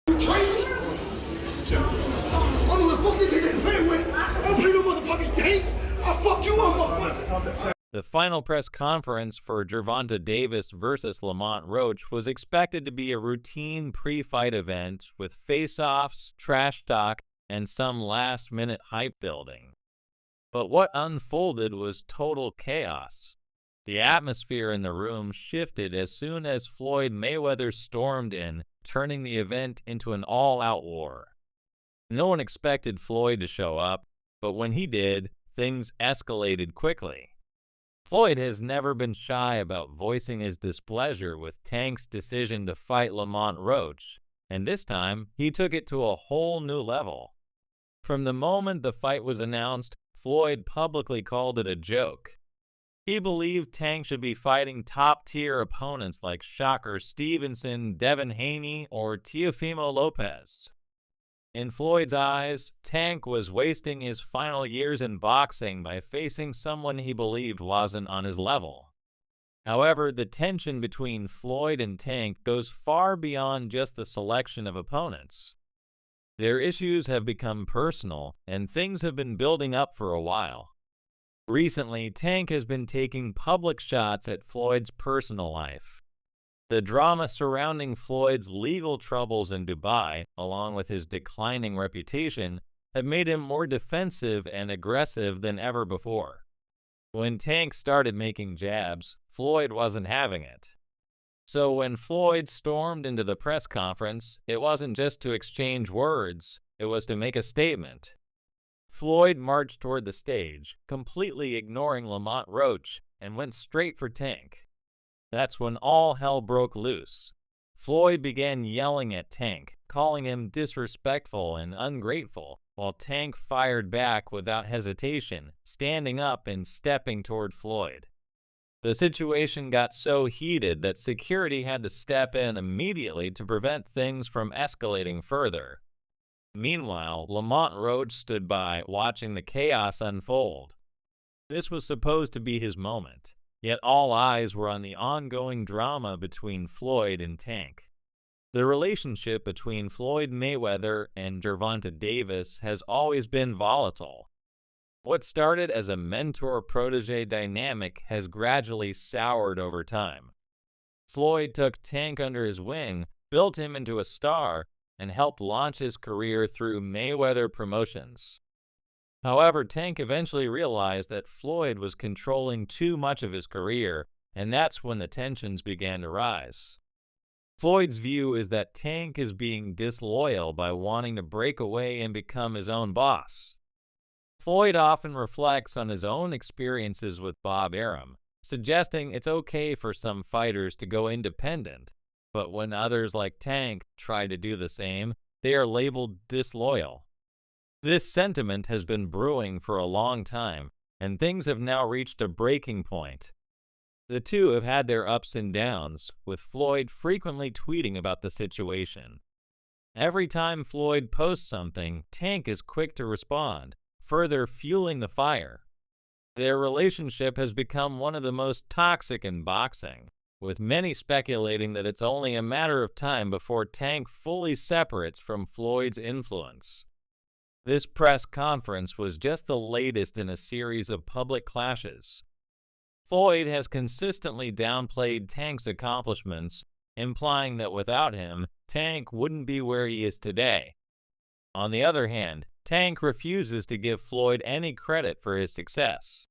Crazy? I don't know the fuck you getting playing with. I don't play no motherfucking games. I'll fuck you up, motherfucker. The final press conference for Gervonta Davis versus Lamont Roach was expected to be a routine pre-fight event with face-offs, trash talk, and some last-minute hype building. But what unfolded was total chaos. The atmosphere in the room shifted as soon as Floyd Mayweather stormed in, turning the event into an all-out war. No one expected Floyd to show up, but when he did, things escalated quickly. Floyd has never been shy about voicing his displeasure with Tank's decision to fight Lamont Roach, and this time he took it to a whole new level. From the moment the fight was announced, Floyd publicly called it a joke. He believed Tank should be fighting top-tier opponents like Shocker Stevenson, Devin Haney, or Teofimo Lopez. In Floyd's eyes, Tank was wasting his final years in boxing by facing someone he believed wasn't on his level. However, the tension between Floyd and Tank goes far beyond just the selection of opponents. Their issues have become personal, and things have been building up for a while. Recently, Tank has been taking public shots at Floyd's personal life. The drama surrounding Floyd's legal troubles in Dubai, along with his declining reputation, have made him more defensive and aggressive than ever before. When Tank started making jabs, Floyd wasn't having it. So when Floyd stormed into the press conference, it wasn't just to exchange words, it was to make a statement. Floyd marched toward the stage, completely ignoring Lamont Roach, and went straight for Tank. That's when all hell broke loose. Floyd began yelling at Tank, calling him disrespectful and ungrateful, while Tank fired back without hesitation, standing up and stepping toward Floyd. The situation got so heated that security had to step in immediately to prevent things from escalating further. Meanwhile, Lamont Roach stood by, watching the chaos unfold. This was supposed to be his moment. Yet all eyes were on the ongoing drama between Floyd and Tank. The relationship between Floyd Mayweather and Gervonta Davis has always been volatile. What started as a mentor-protege dynamic has gradually soured over time. Floyd took Tank under his wing, built him into a star, and helped launch his career through Mayweather Promotions. However, Tank eventually realized that Floyd was controlling too much of his career, and that's when the tensions began to rise. Floyd's view is that Tank is being disloyal by wanting to break away and become his own boss. Floyd often reflects on his own experiences with Bob Arum, suggesting it's okay for some fighters to go independent, but when others like Tank try to do the same, they are labeled disloyal. This sentiment has been brewing for a long time, and things have now reached a breaking point. The two have had their ups and downs, with Floyd frequently tweeting about the situation. Every time Floyd posts something, Tank is quick to respond, further fueling the fire. Their relationship has become one of the most toxic in boxing, with many speculating that it's only a matter of time before Tank fully separates from Floyd's influence. This press conference was just the latest in a series of public clashes. Floyd has consistently downplayed Tank's accomplishments, implying that without him, Tank wouldn't be where he is today. On the other hand, Tank refuses to give Floyd any credit for his success.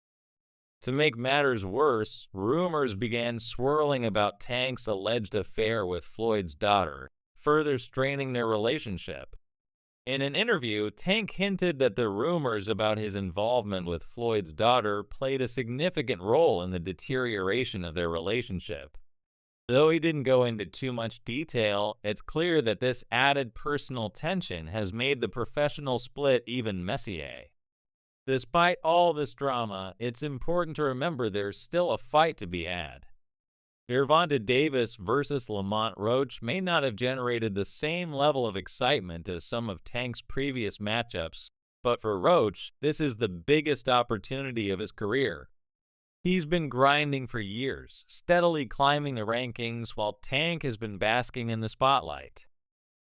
To make matters worse, rumors began swirling about Tank's alleged affair with Floyd's daughter, further straining their relationship. In an interview, Tank hinted that the rumors about his involvement with Floyd's daughter played a significant role in the deterioration of their relationship. Though he didn't go into too much detail, it's clear that this added personal tension has made the professional split even messier. Despite all this drama, it's important to remember there's still a fight to be had. Gervonta Davis versus Lamont Roach may not have generated the same level of excitement as some of Tank's previous matchups, but for Roach, this is the biggest opportunity of his career. He's been grinding for years, steadily climbing the rankings while Tank has been basking in the spotlight.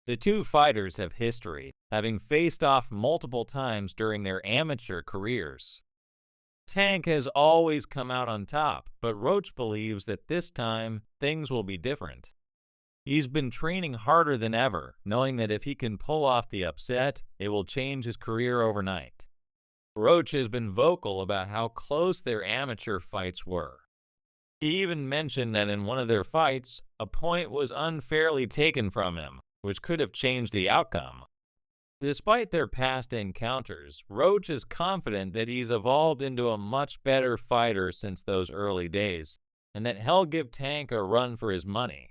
The two fighters have history, having faced off multiple times during their amateur careers. Tank has always come out on top, but Roach believes that this time, things will be different. He's been training harder than ever, knowing that if he can pull off the upset, it will change his career overnight. Roach has been vocal about how close their amateur fights were. He even mentioned that in one of their fights, a point was unfairly taken from him, which could have changed the outcome. Despite their past encounters, Roach is confident that he's evolved into a much better fighter since those early days, and that he'll give Tank a run for his money.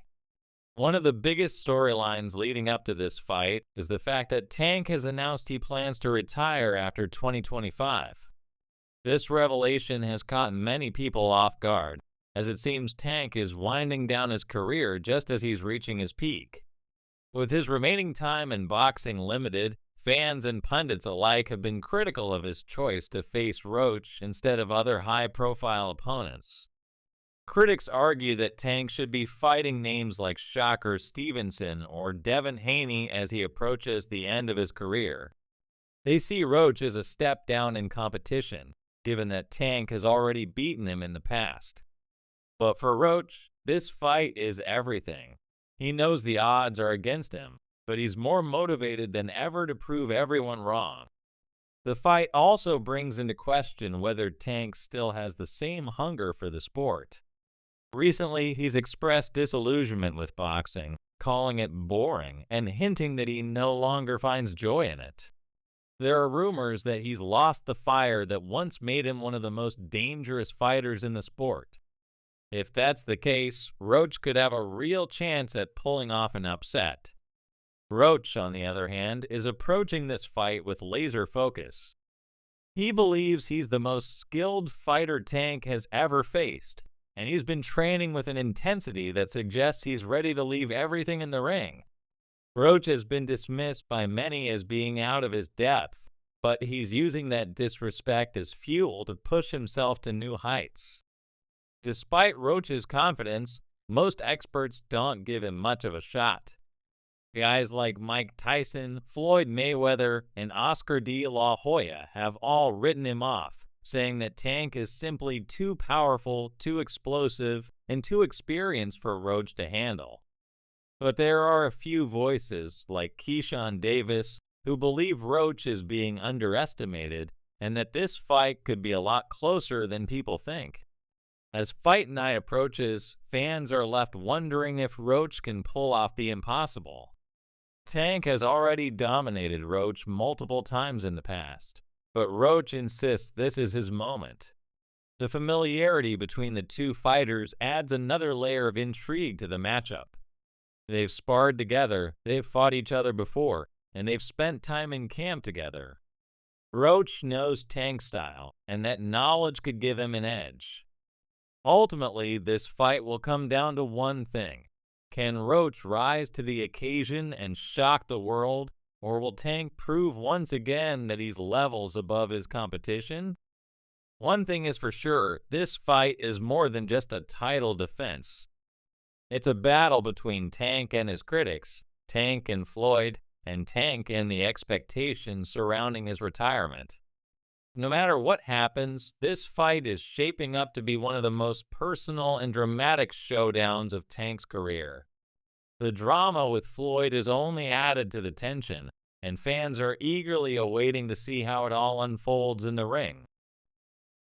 One of the biggest storylines leading up to this fight is the fact that Tank has announced he plans to retire after 2025. This revelation has caught many people off guard, as it seems Tank is winding down his career just as he's reaching his peak. With his remaining time in boxing limited, fans and pundits alike have been critical of his choice to face Roach instead of other high-profile opponents. Critics argue that Tank should be fighting names like Shocker Stevenson or Devin Haney as he approaches the end of his career. They see Roach as a step down in competition, given that Tank has already beaten him in the past. But for Roach, this fight is everything. He knows the odds are against him, but he's more motivated than ever to prove everyone wrong. The fight also brings into question whether Tank still has the same hunger for the sport. Recently, he's expressed disillusionment with boxing, calling it boring and hinting that he no longer finds joy in it. There are rumors that he's lost the fire that once made him one of the most dangerous fighters in the sport. If that's the case, Roach could have a real chance at pulling off an upset. Roach, on the other hand, is approaching this fight with laser focus. He believes he's the most skilled fighter Tank has ever faced, and he's been training with an intensity that suggests he's ready to leave everything in the ring. Roach has been dismissed by many as being out of his depth, but he's using that disrespect as fuel to push himself to new heights. Despite Roach's confidence, most experts don't give him much of a shot. Guys like Mike Tyson, Floyd Mayweather, and Oscar de la Hoya have all written him off, saying that Tank is simply too powerful, too explosive, and too experienced for Roach to handle. But there are a few voices, like Keyshawn Davis, who believe Roach is being underestimated and that this fight could be a lot closer than people think. As fight night approaches, fans are left wondering if Roach can pull off the impossible. Tank has already dominated Roach multiple times in the past, but Roach insists this is his moment. The familiarity between the two fighters adds another layer of intrigue to the matchup. They've sparred together, they've fought each other before, and they've spent time in camp together. Roach knows Tank's style, and that knowledge could give him an edge. Ultimately, this fight will come down to one thing. Can Roach rise to the occasion and shock the world, or will Tank prove once again that he's levels above his competition? One thing is for sure, this fight is more than just a title defense. It's a battle between Tank and his critics, Tank and Floyd, and Tank and the expectations surrounding his retirement. No matter what happens, this fight is shaping up to be one of the most personal and dramatic showdowns of Tank's career. The drama with Floyd is only added to the tension, and fans are eagerly awaiting to see how it all unfolds in the ring.